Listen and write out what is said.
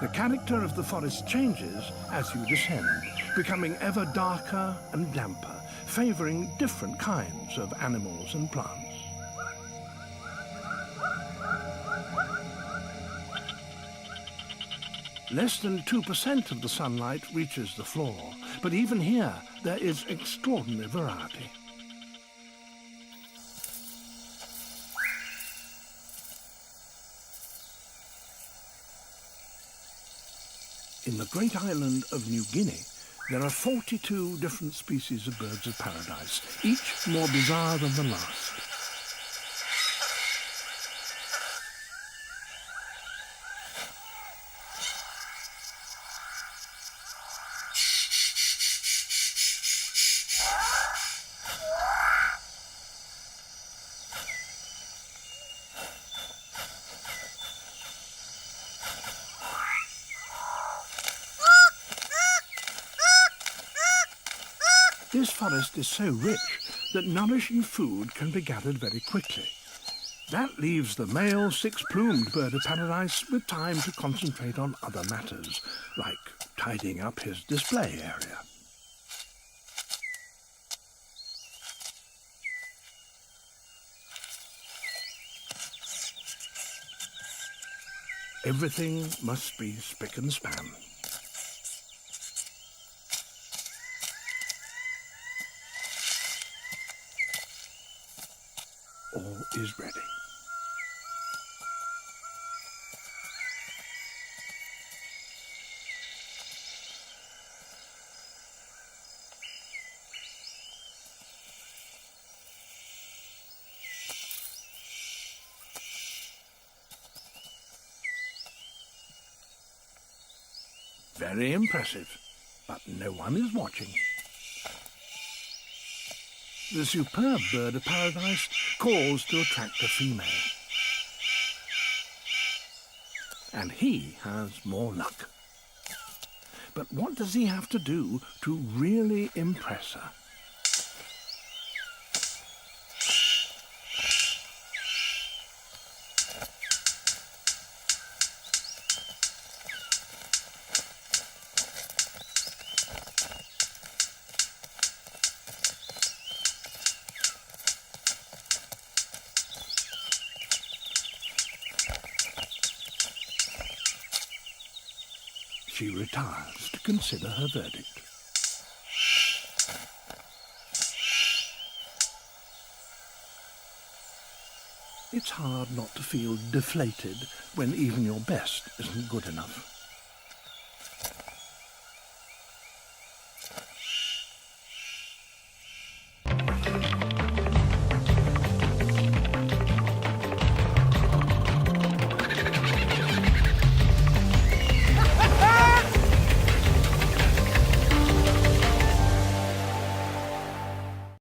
The character of the forest changes as you descend, becoming ever darker and damper, favouring different kinds of animals and plants. Less than 2% of the sunlight reaches the floor, but even here there is extraordinary variety. In the great island of New Guinea, there are 42 different species of birds of paradise, each more bizarre than the last. This forest is so rich that nourishing food can be gathered very quickly. That leaves the male six-plumed bird of paradise with time to concentrate on other matters, like tidying up his display area. Everything must be spick and span. All is ready. Very impressive, but no one is watching. The superb bird of paradise calls to attract a female. And he has more luck. But what does he have to do to really impress her? She retires to consider her verdict. It's hard not to feel deflated when even your best isn't good enough.